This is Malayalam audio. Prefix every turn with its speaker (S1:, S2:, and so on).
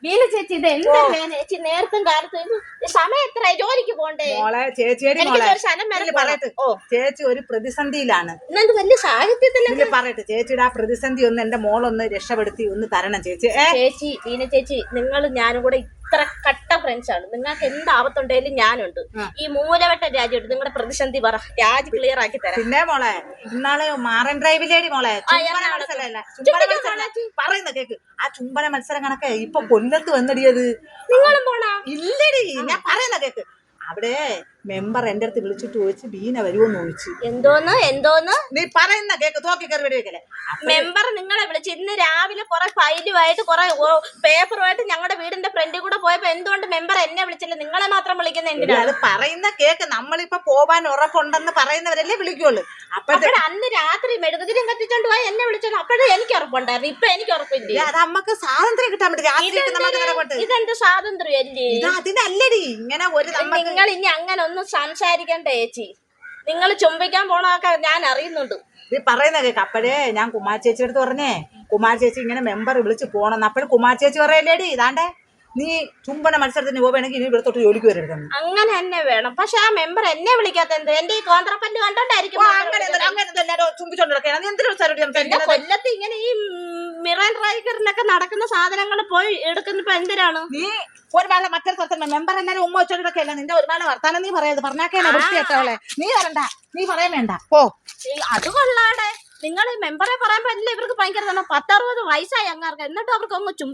S1: വീണ ചേച്ചി ഇത് എന്താ ചേച്ചി നേരത്തും കാലത്തും സമയം എത്ര ജോലിക്ക് പോണ്ടേ
S2: മോളെ ചേച്ചിയുടെ പറയട്ടെ ചേച്ചി ഒരു പ്രതിസന്ധിയിലാണ്.
S1: വലിയ സാഹിത്യത്തില്
S2: പറയട്ടെ ചേച്ചിയുടെ ആ പ്രതിസന്ധി ഒന്ന് എന്റെ മോളൊന്ന് രക്ഷപ്പെടുത്തി ഒന്ന് തരണം ചേച്ചി.
S1: ചേച്ചി വീണ ചേച്ചി നിങ്ങളും ഞാനും കൂടെ ഇത്ര കട്ട ഫ്രണ്ട്സ് ആണ്. നിങ്ങൾക്ക് എന്ത് ആപത്തുണ്ടെങ്കിലും ഞാനുണ്ട്. ഈ മൂലവട്ട രാജ്യമുണ്ട്. നിങ്ങളുടെ പ്രതിസന്ധി പറ, രാജ് ക്ലിയർ ആക്കി തരാം.
S2: പിന്നെ മോളെ ഇന്നാള് മാറൻ ഡ്രൈവിലേടി മോളെ പറയുന്ന കേക്ക് ആ ചുംബന മത്സരം കണക്കെ ഇപ്പൊ കൊല്ലത്ത് വന്നടിയത്.
S1: നിങ്ങളും പോണാ?
S2: ഇല്ലടി, ഞാൻ പറയുന്ന കേക്ക്. അവിടെ മെമ്പർ എന്റെ അടുത്ത് വിളിച്ചിട്ട് ചോദിച്ചു ബീന വരുമോന്ന് ചോദിച്ചു.
S1: എന്തോന്ന്
S2: നീ പറയുന്ന കേക്ക് തോക്കി കയറി വെടിവെക്കല്ലേ.
S1: മെമ്പർ നിങ്ങളെ വിളിച്ചു ഇന്ന് രാവിലെ കുറെ ഫയലുമായിട്ട് കുറെ പേപ്പറുമായിട്ട് ഞങ്ങളുടെ വീടിന്റെ ഫ്രണ്ടിൽ കൂടെ പോയപ്പോ എന്തുകൊണ്ട് മെമ്പർ എന്നെ വിളിച്ചില്ല? നിങ്ങളെ മാത്രം വിളിക്കുന്ന എന്തിനാ?
S2: അത് പറയുന്ന കേക്ക് നമ്മളിപ്പോ പോവാൻ ഉറപ്പുണ്ടെന്ന് പറയുന്നവരല്ലേ വിളിക്കുള്ളൂ.
S1: അപ്പോഴേ അന്ന് രാത്രി മെഴുകുതിരിയും കത്തിച്ചോണ്ട് പോയി എന്നെ വിളിച്ചോളൂ. അപ്പോഴേ എനിക്ക് ഉറപ്പുണ്ടായിരുന്നു. ഇപ്പൊ എനിക്ക് ഉറപ്പില്ല.
S2: അത് നമുക്ക് സ്വാതന്ത്ര്യം കിട്ടാൻ പറ്റും.
S1: ഇതെന്ത് സ്വാതന്ത്ര്യം അല്ലേ?
S2: അതിനല്ലടി ഇങ്ങനെ ഒരു
S1: നിങ്ങൾ ഇനി അങ്ങനെ ഒന്നും സംസാരിക്കണ്ട ചേച്ചി. നിങ്ങൾ ചുംബിക്കാൻ പോണൊക്കെ ഞാൻ അറിയുന്നുണ്ട്.
S2: നീ പറയുന്ന കേക്ക്. അപ്പോഴേ ഞാൻ കുമാർ ചേച്ചിയുടെ അടുത്ത് പറഞ്ഞേ കുമാർ ചേച്ചി ഇങ്ങനെ മെമ്പർ വിളിച്ച് പോണെന്ന്. അപ്പോഴും കുമാർ ചേച്ചി പറയല്ലേടി ഇതാണ്ടേ നീ ചുംബന മത്സരത്തിന് പോവുകയാണെങ്കിൽ ഇനി ഇവിടത്തോട്ട് ജോലിക്ക് വരരുത്.
S1: അങ്ങനെ തന്നെ വേണം. പക്ഷെ ആ മെമ്പർ എന്നെ വിളിക്കാത്ത എന്ത്? എന്റെ ഈ കോന്ത്രപ്പല്ല് കണ്ടോണ്ടായിരിക്കും. കൊല്ലത്ത് ഇങ്ങനെ ഈ മിറൻ റൈക്കറിനൊക്കെ നടക്കുന്ന സാധനങ്ങൾ പോയി എടുക്കുന്നപ്പോ എന്തിനാണ്?
S2: നീ ഒരു വേള മറ്റൊരു സ്ഥലത്ത് മെമ്പർ എല്ലാരും ഉമ്മ വെച്ചോണ്ടൊക്കെ അല്ല നിന്റെ ഒരു വേള വർത്താനം നീ പറയത് പറഞ്ഞാക്കേനെ വൃത്തിയെത്തവളെ. നീ വരണ്ട, നീ പറയാൻ വേണ്ട പോ.
S1: അത് കൊള്ളാടെ. നിങ്ങൾ ഈ മെമ്പറെ പറയാൻ പറ്റില്ല. ഇവർക്ക് ഭയങ്കര 10-60 വയസ്സായി അങ്ങാർക്ക്. എന്നിട്ട് അവർക്ക് ഒന്ന്